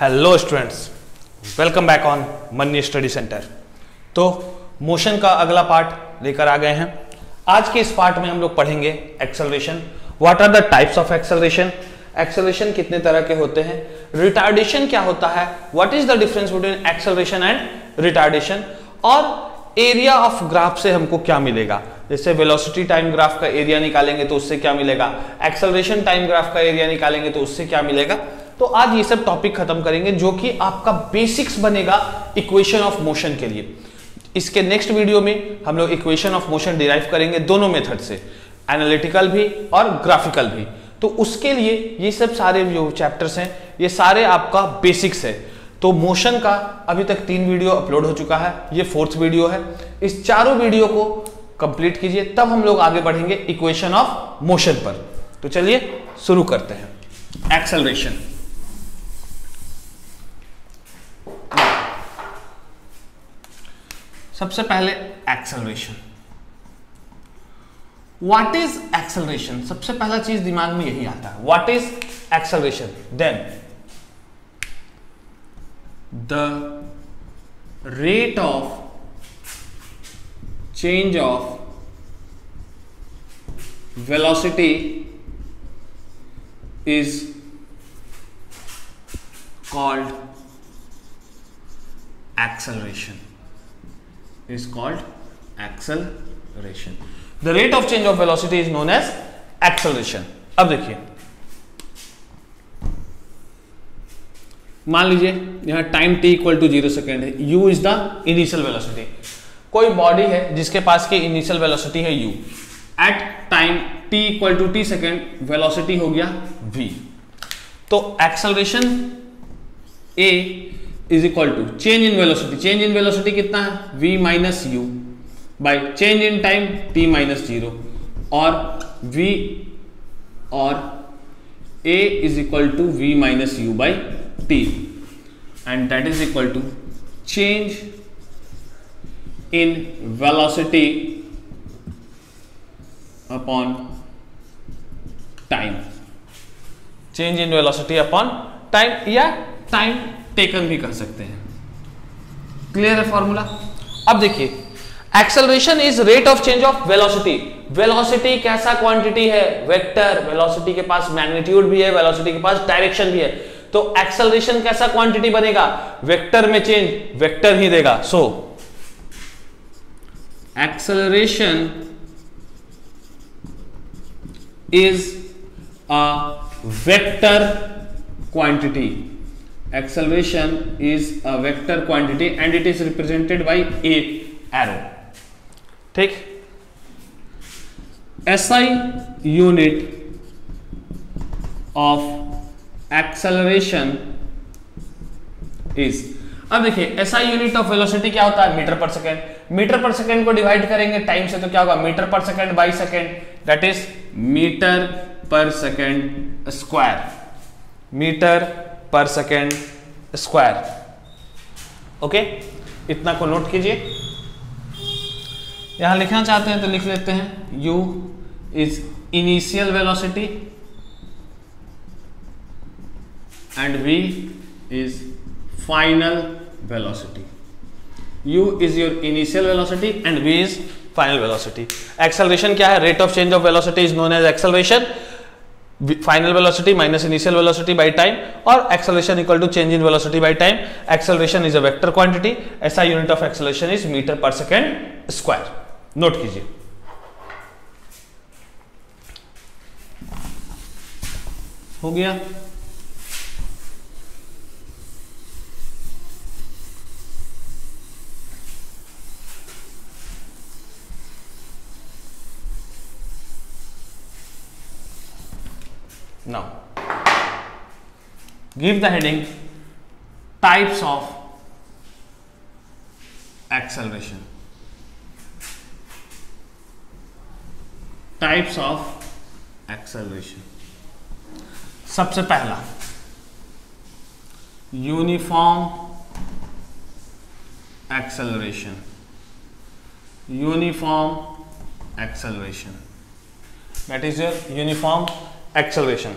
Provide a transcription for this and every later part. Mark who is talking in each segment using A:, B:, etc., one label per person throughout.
A: Hello students, welcome back on money study centre. तो motion का अगला पार्ट लेकर आ गए हैं। आज के इस पार्ट में हम लोग पढ़ेंगे acceleration. What are the types of acceleration, acceleration कितने तरह के होते हैं, रिटार्डेशन क्या होता है, what is the difference between acceleration and retardation, और एरिया ऑफ ग्राफ से हमको क्या मिलेगा। जैसे वेलोसिटी टाइम ग्राफ का एरिया निकालेंगे तो उससे क्या मिलेगा, एक्सेलरेशन टाइम ग्राफ का एरिया निकालेंगे तो उससे क्या मिलेगा। तो आज ये सब टॉपिक खत्म करेंगे जो कि आपका बेसिक्स बनेगा इक्वेशन ऑफ मोशन के लिए। इसके नेक्स्ट वीडियो में हम लोग इक्वेशन ऑफ मोशन डिराइव करेंगे दोनों मेथड से, एनालिटिकल भी और ग्राफिकल भी। तो उसके लिए ये सब सारे जो चैप्टर्स हैं ये सारे आपका बेसिक्स है। तो मोशन का अभी तक 3 वीडियो अपलोड हो चुका है, ये 4th वीडियो है। इस चारों वीडियो को कंप्लीट कीजिए, तब हम लोग आगे बढ़ेंगे इक्वेशन ऑफ मोशन पर। तो चलिए शुरू करते हैं। एक्सेलरेशन, सबसे पहले एक्सेलरेशन। व्हाट इज एक्सेलरेशन, सबसे पहला चीज दिमाग में यही आता है, what is acceleration. Then the rate of change of velocity is called acceleration, is called acceleration. The rate of change of velocity is known as acceleration. अब देखिए, मान लीजिए यहां time t equal to 0 second है, u is the initial velocity. कोई body है जिसके पास की इनिशियल वेलोसिटी है u, at time t equal to t second velocity हो गया v। तो acceleration a is equal to change in velocity, change in velocity कितना है v minus u by change in time t minus 0, और v और a is equal to v minus u by t, and that is equal to change in velocity upon time, change in velocity upon time, या time taken भी कर सकते हैं। Clear है formula. अब देखिए, acceleration is rate of change of velocity. Velocity कैसा quantity है, वेक्टर। वेलोसिटी के पास मैग्नीट्यूड भी है, वेलोसिटी के पास डायरेक्शन भी है। तो एक्सेलरेशन कैसा क्वांटिटी बनेगा, वेक्टर में चेंज वेक्टर ही देगा। So acceleration is a vector quantity, acceleration is a vector quantity and it is represented by a arrow। ठीक, SI unit of acceleration is, अब देखिए SI यूनिट ऑफ वेलोसिटी क्या होता है, metre per second. Metre per second को divide करेंगे time से तो क्या होगा, metre per second by second, that is metre per second square, metre per second square. Okay, इतना को नोट कीजिए। यहां लिखना चाहते हैं तो लिख लेते हैं, u is initial velocity and v is final velocity. u is your initial velocity and v is final velocity. Acceleration क्या है, rate of change of velocity is known as acceleration, final velocity minus initial velocity by time, और acceleration equal to change in velocity by time. Acceleration is a vector quantity, ऐसा unit of acceleration is metre per second square. Note कीजिए। हो गया। Now give the heading types of acceleration, types of acceleration। सबसे पहला uniform acceleration, uniform acceleration, that is your uniform acceleration.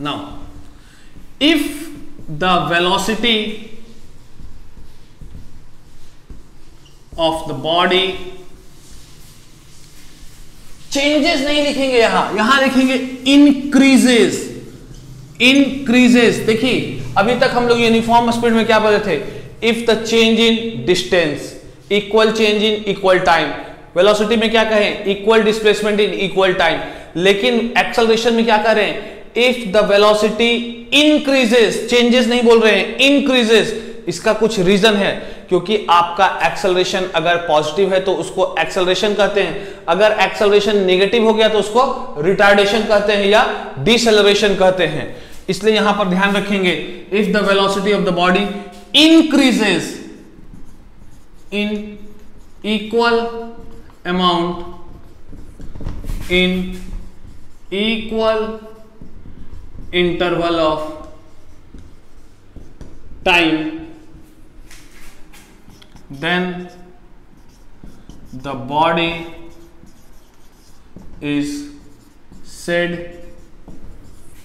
A: Now if the velocity of the body, changes नहीं लिखेंगे यहां लिखेंगे increases. Increases, देखिए अभी तक हम लोग यूनिफॉर्म स्पीड में क्या पढ़े थे? If the change in distance equal change in equal time. Velocity में क्या कहें? Equal displacement in equal time. लेकिन एक्सेलरेशन में क्या कह रहे हैं? If the velocity increases, changes नहीं बोल रहे हैं, इंक्रीजेस। इसका कुछ रीजन है, क्योंकि आपका एक्सेलरेशन अगर पॉजिटिव है तो उसको एक्सेलरेशन कहते हैं, अगर एक्सेलरेशन नेगेटिव हो गया तो उसको रिटार्डेशन कहते हैं या डिसेलरेशन कहते हैं। इसलिए यहां पर ध्यान रखेंगे, if the velocity of the body increases in equal amount in equal interval of time, then the body is said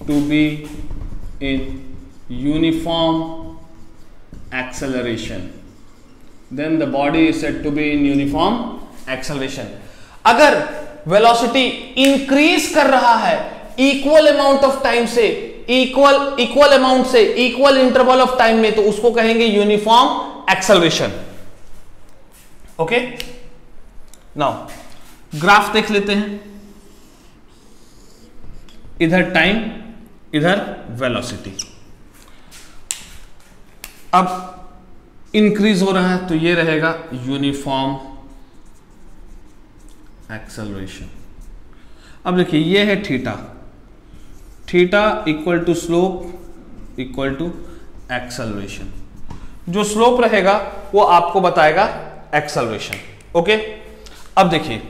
A: to be in uniform acceleration. Then the body is said to be in uniform acceleration. अगर velocity increase कर रहा है equal amount of time से, equal amount से equal interval of time में, तो उसको कहेंगे uniform acceleration. Okay, now graph देख लेते हैं। इधर टाइम, इधर वेलोसिटी। अब इंक्रीज हो रहा है तो ये रहेगा यूनिफॉर्म एक्सेलरेशन। अब देखिए ये है theta, theta equal to slope equal to acceleration. जो स्लोप रहेगा वो आपको बताएगा एक्सेलरेशन। ओके, अब देखिए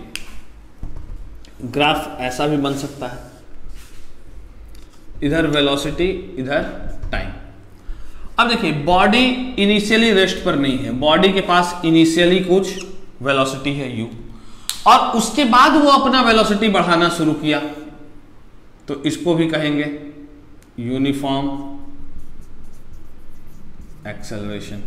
A: ग्राफ ऐसा भी बन सकता है, इधर वेलोसिटी इधर टाइम। अब देखिए बॉडी इनिशियली रेस्ट पर नहीं है, बॉडी के पास इनिशियली कुछ वेलोसिटी है u, और उसके बाद वो अपना वेलोसिटी बढ़ाना शुरू किया, तो इसको भी कहेंगे यूनिफॉर्म एक्सेलरेशन।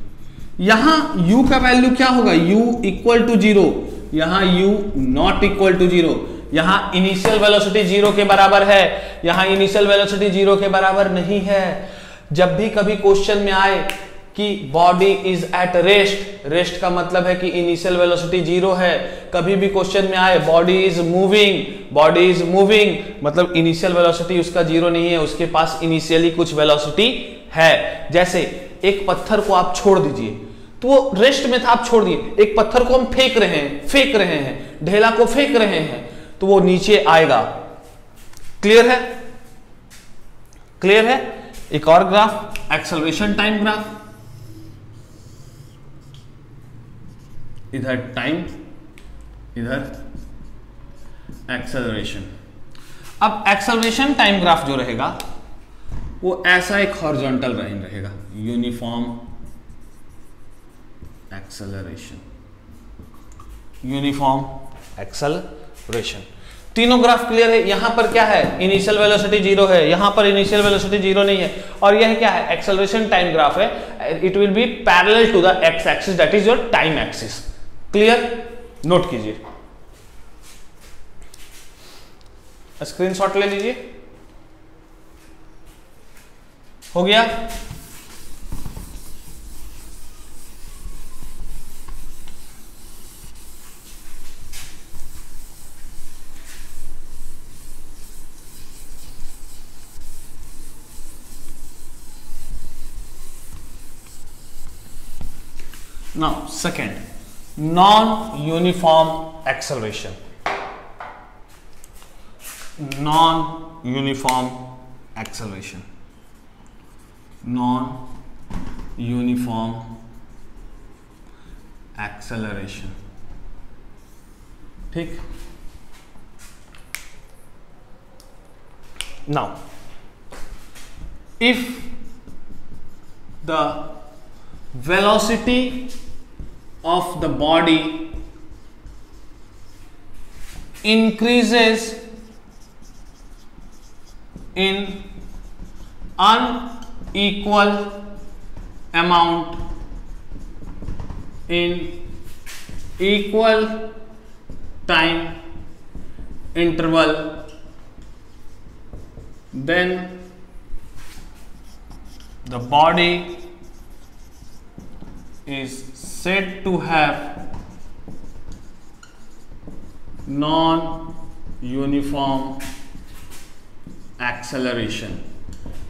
A: यहां u का वैल्यू क्या होगा? u इक्वल टू 0, यहां u नॉट इक्वल टू 0। यहां इनिशियल वेलोसिटी 0 के बराबर है, यहां इनिशियल वेलोसिटी 0 के बराबर नहीं है। जब भी कभी क्वेश्चन में आए कि body is at rest, rest का मतलब है कि इनिशियल वेलोसिटी 0 है। कभी भी क्वेश्चन में आए body is moving, body is moving, मतलब इनिशियल वेलोसिटी उसका 0 नहीं है, उसके पास इनिशियली कुछ वेलोसिटी है। जैसे एक पत्थर को आप छोड़ दीजिए, तो वो रेस्ट में था, आप छोड़ दिए। एक पत्थर को हम फेंक रहे हैं, ढेला को फेंक रहे हैं, तो वो नीचे आएगा। क्लियर है? क्लियर है? एक और ग्राफ, एक्सेलरेशन टाइम ग्राफ। इधर टाइम, इधर एक्सेलरेशन। अब एक्सेलरेशन टाइम ग्राफ जो रहेगा वो ऐसा एक हॉरिजॉन्टल लाइन रहेगा, यूनिफॉर्म एक्सेलरेशन, यूनिफॉर्म एक्सेलरेशन। तीनों ग्राफ क्लियर है? यहां पर क्या है? इनिशियल वेलोसिटी 0 है, यहां पर इनिशियल वेलोसिटी 0 नहीं है, और यह क्या है? एक्सेलरेशन टाइम ग्राफ है। It will be parallel to the x axis, that is your time axis. Clear? Note कीजिए, स्क्रीनशॉट ले लीजिए। हो गया? Now, second, non-uniform acceleration. Non-uniform acceleration. Non-uniform acceleration. ठीक. Now, if the velocity of the body increases in equal amount in equal time interval, then the body is said to have non-uniform acceleration.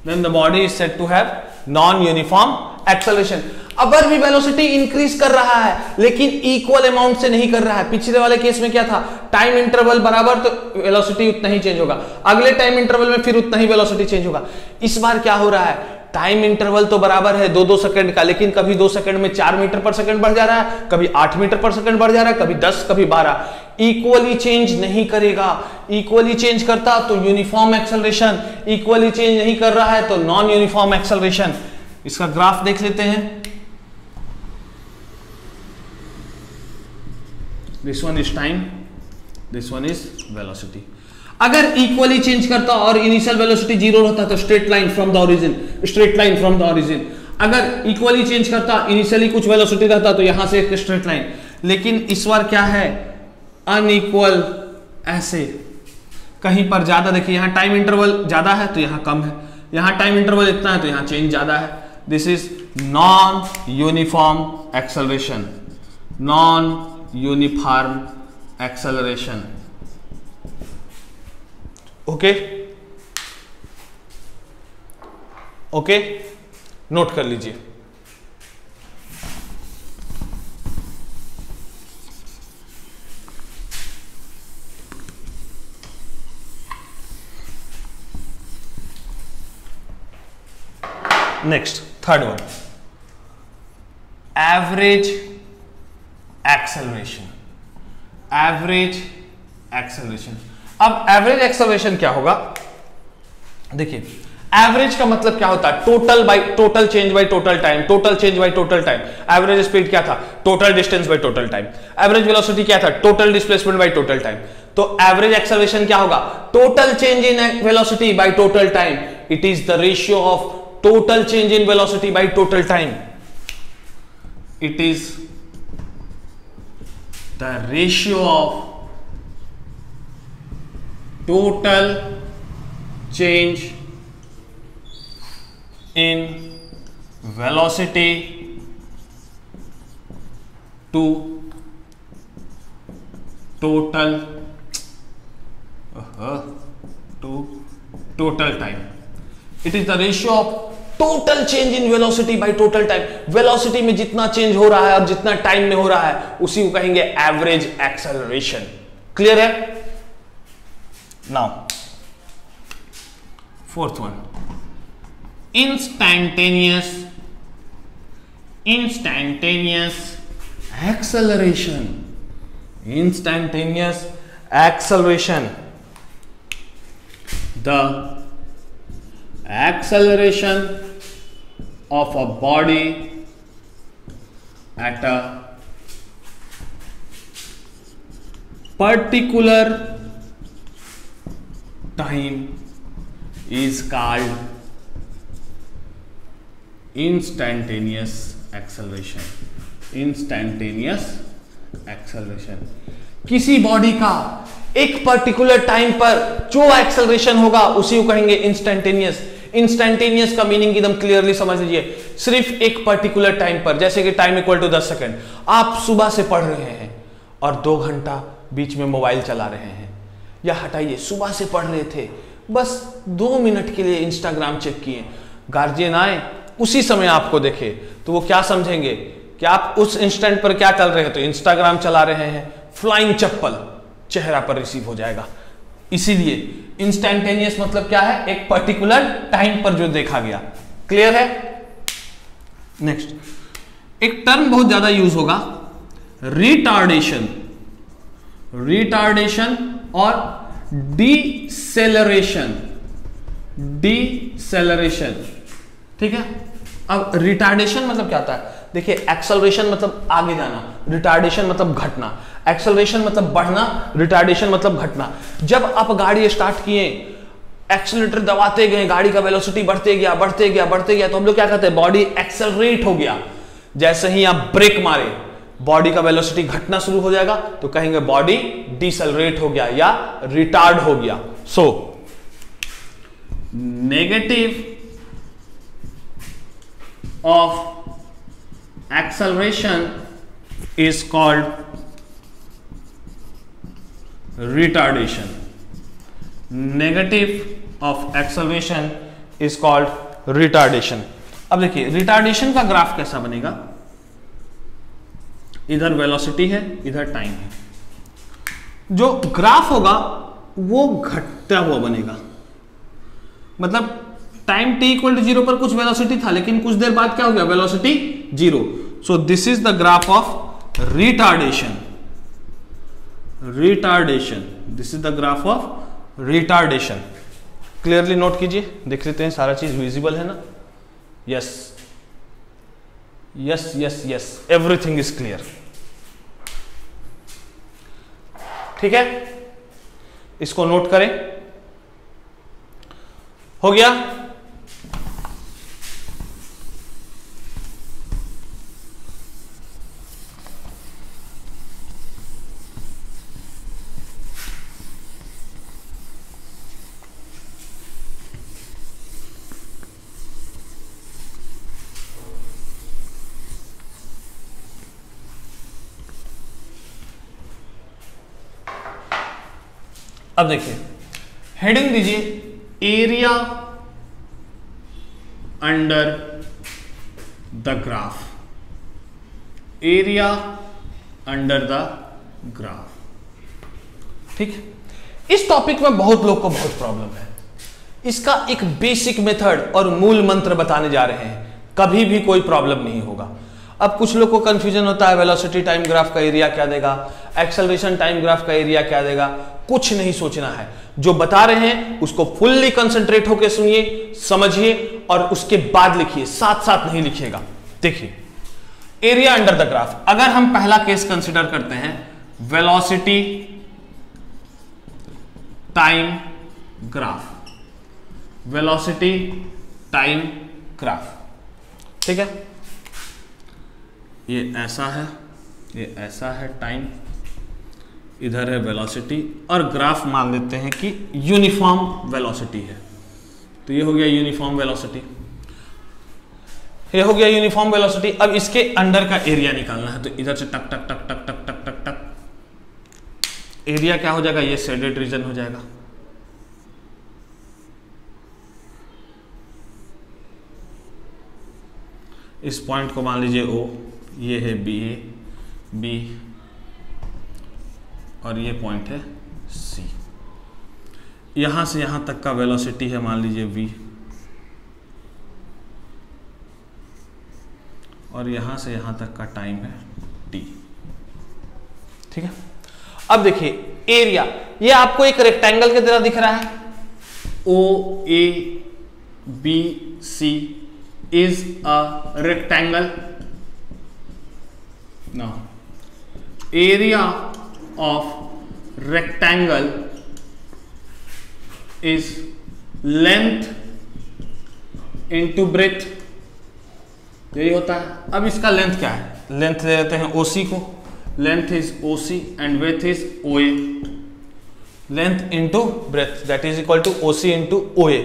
A: Then the body is said to have non-uniform acceleration. अगर भी velocity increase कर रहा है लेकिन equal amount से नहीं कर रहा है। पिछले वाले केस में क्या था, टाइम इंटरवल बराबर तो वेलोसिटी उतना ही चेंज होगा, अगले टाइम इंटरवल में फिर उतना ही वेलोसिटी चेंज होगा। इस बार क्या हो रहा है, टाइम इंटरवल तो बराबर है 2-2 सेकंड का, लेकिन कभी 2 सेकंड में 4 मीटर पर सेकंड बढ़ जा रहा है, कभी 8 मीटर पर सेकंड बढ़ जा रहा है, कभी 10, कभी 12। इक्वली चेंज नहीं करेगा। इक्वली चेंज करता तो यूनिफॉर्म एक्सेलरेशन, इक्वली चेंज नहीं कर रहा है तो नॉन यूनिफॉर्म एक्सेलरेशन। इसका ग्राफ देख लेते हैं। This one is time, this one is velocity. अगर इक्वली चेंज करता और इनिशियल वेलोसिटी 0 रहता तो straight line from the origin, straight line from the origin. अगर इक्वली चेंज करता, इनिशियली कुछ वेलोसिटी रहता तो यहां से एक स्ट्रेट लाइन। लेकिन इस बार क्या है, अनइक्वल, ऐसे कहीं पर ज्यादा। देखिए यहां टाइम इंटरवल ज्यादा है तो यहां कम है, यहां टाइम इंटरवल इतना है तो यहां चेंज ज्यादा है। This is non uniform acceleration, non uniform acceleration. Okay okay, note कर लीजिए। Next, third one, average acceleration. Average acceleration. अब एवरेज एक्सेलरेशन क्या होगा, देखिए एवरेज का मतलब क्या होता है, total change by total time, total change by total time. Average speed क्या था, total distance by total time. Average velocity क्या था, total displacement by total time. तो एवरेज एक्सेलरेशन क्या होगा, total change in velocity by total time. It is the ratio of total change in velocity by total time. It is the ratio of total change in velocity to total time. It is the ratio of total change in velocity by total time. Velocity में जितना change हो रहा है और जितना time में हो रहा है उसी को कहेंगे एवरेज एक्सेलरेशन। क्लियर है? Now, fourth one, instantaneous acceleration. Instantaneous acceleration. The acceleration of a body at a particular time is called instantaneous acceleration. Instantaneous acceleration, किसी बॉडी का एक पर्टिकुलर टाइम पर जो एक्सेलरेशन होगा उसी को कहेंगे इंस्टेंटेनियस। इंस्टेंटेनियस का मीनिंग एकदम क्लियरली समझ लीजिए, सिर्फ एक पर्टिकुलर टाइम पर, जैसे कि टाइम इक्वल टू 10 सेकंड। आप सुबह से पढ़ रहे हैं और 2 घंटा बीच में मोबाइल चला रहे हैं, या हटाइए सुबह से पढ़ रहे थे, बस 2 मिनट के लिए इंस्टाग्राम चेक किए, गार्जियन आए उसी समय आपको देखे तो वो क्या समझेंगे कि आप उस इंस्टेंट पर क्या चल रहे हैं, तो इंस्टाग्राम चला रहे हैं। फ्लाइंग चप्पल चेहरा पर रिसीव हो जाएगा। इसीलिए इंस्टेंटेनियस मतलब क्या है, एक पर्टिकुलर टाइम पर जो देखा गया। क्लियर है? नेक्स्ट, एक टर्म बहुत ज्यादा यूज होगा, रिटार्डेशन। रिटार्डेशन और डिसेलरेशन। डिसेलरेशन, ठीक है। अब रिटार्डेशन मतलब क्या होता है, देखिए एक्सेलरेशन मतलब आगे जाना, रिटार्डेशन मतलब घटना। एक्सेलरेशन मतलब बढ़ना, रिटार्डेशन मतलब घटना। जब आप गाड़ी स्टार्ट किए एक्सीलरेटर दबाते गए, गाड़ी का वेलोसिटी बढ़ते गया बढ़ते गया बढ़ते गया, तो हम लोग क्या कहते हैं, बॉडी एक्सेलरेट हो गया। जैसे ही आप ब्रेक मारे बॉडी का वेलोसिटी घटना शुरू हो जाएगा, तो कहेंगे बॉडी डिसेलरेट हो गया या रिटार्ड हो गया। So negative of acceleration is called retardation. Negative of acceleration is called retardation. अब देखिए रिटार्डेशन का ग्राफ कैसा बनेगा, इधर वेलोसिटी है, इधर टाइम है। जो ग्राफ होगा वो घटता हुआ बनेगा, मतलब टाइम t इक्वल टू 0 पर कुछ वेलोसिटी था, लेकिन कुछ देर बाद क्या हो गया, velocity 0। So this is the graph of retardation. Retardation, this is the graph of retardation. Clearly note कीजिए, देख लेते हैं सारा चीज विजिबल है ना। Yes yes yes yes, everything is clear. ठीक है, इसको नोट करें। हो गया। अब देखिए हेडिंग दीजिए, area under the graph. Area under the graph. ठीक, इस टॉपिक में बहुत लोग को बहुत प्रॉब्लम है। इसका एक बेसिक मेथड और मूल मंत्र बताने जा रहे हैं, कभी भी कोई प्रॉब्लम नहीं होगा। अब कुछ लोग को कंफ्यूजन होता है, वेलोसिटी टाइम ग्राफ का एरिया क्या देगा, एक्सेलरेशन टाइम ग्राफ का एरिया क्या देगा। कुछ नहीं सोचना है, जो बता रहे हैं उसको फुल्ली कंसंट्रेट होकर सुनिए, समझिए और उसके बाद लिखिए, साथ साथ नहीं लिखिएगा। देखिए एरिया अंडर द ग्राफ, अगर हम पहला केस कंसिडर करते हैं, velocity time graph. Velocity time graph, ठीक है। ये ऐसा है, ये ऐसा है टाइम, इधर है वेलोसिटी, और ग्राफ मान लेते हैं कि यूनिफॉर्म वेलोसिटी है। तो ये हो गया यूनिफॉर्म वेलोसिटी, ये हो गया यूनिफॉर्म वेलोसिटी। अब इसके अंडर का एरिया निकालना है, तो इधर से टक टक टक टक टक टक टक टक, एरिया क्या हो जाएगा, ये शेडेड रीजन हो जाएगा। इस पॉइंट को मान लीजिए O, ये है बी और ये पॉइंट है C। यहां से यहां तक का वेलोसिटी है मान लीजिए V, और यहां से यहां तक का टाइम है T। ठीक है, अब देखिए एरिया, ये आपको एक रेक्टेंगल की तरह दिख रहा है। OABC is a rectangle. Now area of rectangle is length into breadth, यही होता है। अब इसका लेंथ क्या है, लेंथ दे देते हैं OC को, length is OC and width is OA। Length into breadth that is equal to OC into OA।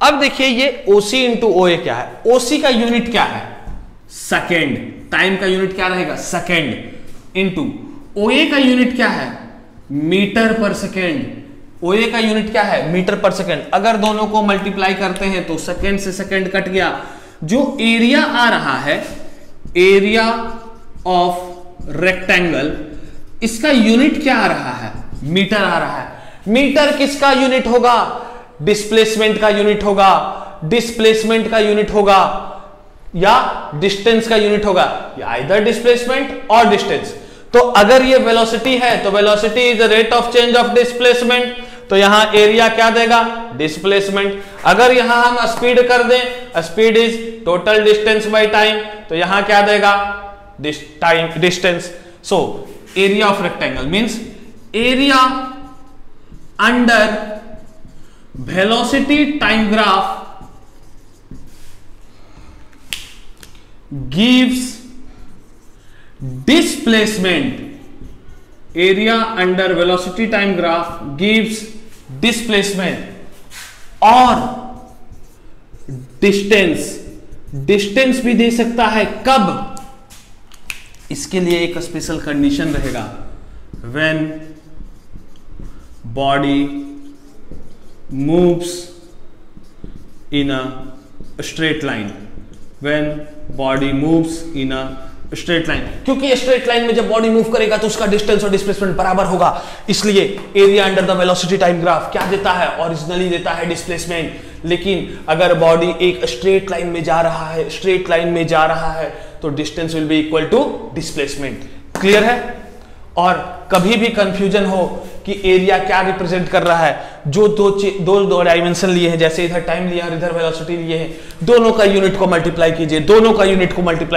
A: अब देखिए ये OC इंटू OA क्या है, OC का यूनिट क्या है, सेकेंड। टाइम का यूनिट क्या रहेगा, सेकेंड। इंटू OA का यूनिट क्या है, मीटर पर सेकेंड। OA का यूनिट क्या है, मीटर पर सेकेंड। अगर दोनों को मल्टीप्लाई करते हैं तो सेकेंड से सेकेंड कट गया। जो एरिया आ रहा है, एरिया ऑफ रेक्टेंगल, इसका यूनिट क्या आ रहा है, मीटर आ रहा है। मीटर किसका यूनिट होगा, डिस्प्लेसमेंट का यूनिट होगा। डिस्प्लेसमेंट का यूनिट होगा या डिस्टेंस का यूनिट होगा, या आइदर डिस्प्लेसमेंट और डिस्टेंस। तो अगर ये वेलोसिटी है तो velocity is the rate of change of displacement, तो यहां एरिया क्या देगा, डिस्प्लेसमेंट। अगर यहां हम स्पीड कर दें, speed is total distance by time, तो यहां क्या देगा, time distance. So area of rectangle means area under velocity time graph gives displacement. Area under velocity time graph gives displacement और distance भी दे सकता है। कब? इसके लिए एक स्पेशल कंडीशन रहेगा, when body moves in a straight line, when body moves in a straight line, क्योंकि स्ट्रेट लाइन में जब बॉडी मूव करेगा तो उसका डिस्टेंस और डिस्प्लेसमेंट बराबर होगा, इसलिए area under the velocity time graph क्या देता है? ओरिजिनली देता है डिस्प्लेसमेंट। लेकिन अगर बॉडी एक स्ट्रेट लाइन में जा रहा है तो distance will be equal to displacement. Clear है? और कभी भी कंफ्यूजन हो कि एरिया क्या रिप्रेजेंट कर रहा है, जो दो डायमेंशन लिए हैं, जैसे इधर टाइम लिया और इधर वेलोसिटी लिए हैं, दोनों का यूनिट को मल्टीप्लाई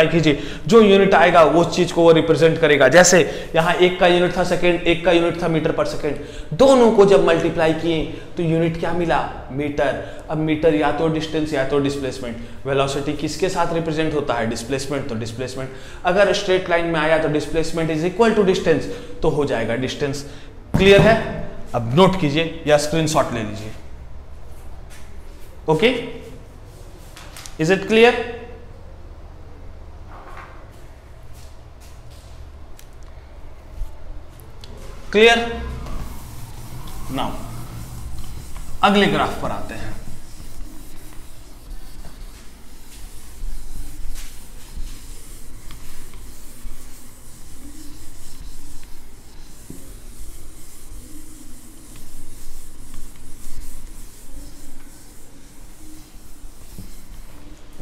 A: कीजिए, जो यूनिट आएगा वो चीज को वो रिप्रेजेंट करेगा। जैसे यहाँ एक का यूनिट था सेकेंड, एक का यूनिट था मीटर पर सेकेंड, दोनों को जब मल्टीप्लाई किए तो यूनिट क्या मिला? मीटर। अब मीटर या तो डिस्टेंस या तो डिस्प्लेसमेंट। वेलोसिटी किसके साथ रिप्रेजेंट होता है? डिस्प्लेसमेंट, तो डिस्प्लेसमेंट। अगर स्ट्रेट लाइन में आया तो displacement is equal to distance, तो हो जाएगा डिस्टेंस। क्लियर है? अब नोट कीजिए या स्क्रीनशॉट ले लीजिए। Okay, is it clear? Clear? Now अगले ग्राफ पर आते हैं।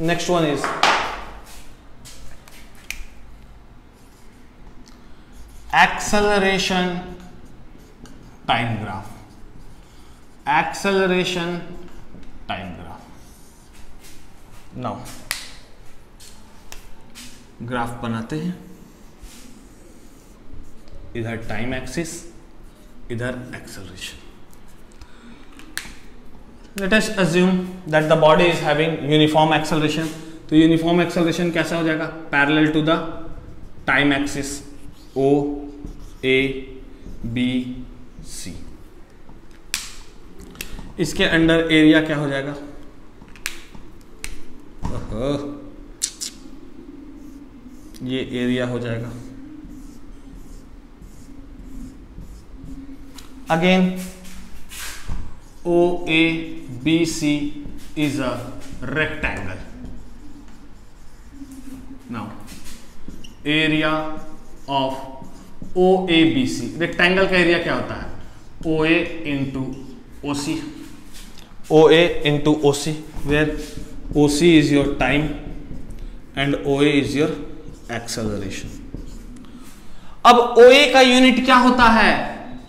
A: Next one is acceleration time graph. Acceleration time graph. Now graph बनाते हैं, इधर टाइम एक्सिस, इधर acceleration. Let us assume that the body is having uniform acceleration. तो uniform acceleration कैसा हो जाएगा? Parallel to the time axis O A B C। इसके under area क्या हो जाएगा? ये एरिया हो जाएगा। Again OABC is a rectangle. Now area of OABC, rectangle का एरिया क्या होता है? OA into OC, OA into OC, where OC is your time and OA is your acceleration. अब OA का यूनिट क्या होता है?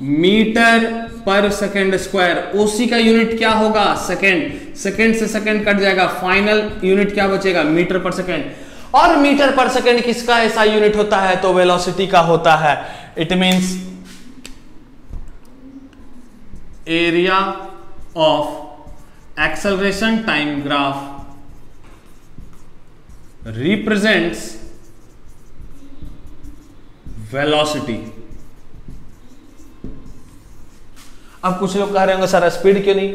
A: Metre per second square. ओसी का यूनिट क्या होगा? सेकेंड। सेकेंड से सेकेंड कट जाएगा, फाइनल यूनिट क्या बचेगा? Metre per second. और मीटर पर सेकेंड किसका ऐसा यूनिट होता है? तो वेलोसिटी का होता है। It means area of acceleration time graph represents velocity. अब कुछ लोग कह रहे होंगे सर स्पीड क्यों नहीं?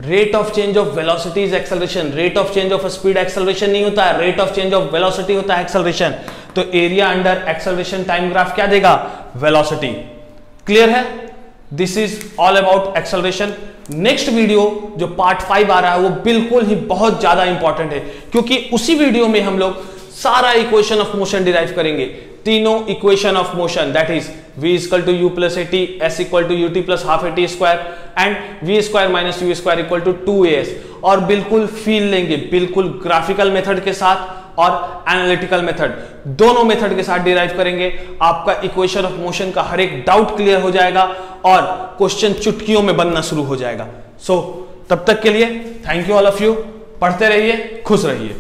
A: Rate of change of velocity is acceleration. Rate of change of speed acceleration नहीं होता है, rate of change of velocity होता है एक्सेलरेशन। तो area under acceleration time graph क्या देगा? वेलोसिटी। क्लियर है? This is all about acceleration. Next video जो पार्ट 5 आ रहा है वो बिल्कुल ही बहुत ज्यादा इंपॉर्टेंट है, क्योंकि उसी वीडियो में हम लोग सारा इक्वेशन ऑफ मोशन डिराइव करेंगे। तीनों equation of motion, that is v equal to u plus a t, s equal to u t plus half a t square and v square minus u square equal to 2as। और बिल्कुल feel लेंगे, बिल्कुल graphical method के साथ और analytical method, दोनों method के साथ डिराइव करेंगे। आपका इक्वेशन ऑफ मोशन का हर एक डाउट क्लियर हो जाएगा और क्वेश्चन चुटकियों में बनना शुरू हो जाएगा। सो तब तक के लिए thank you all of you. पढ़ते रहिए, खुश रहिए।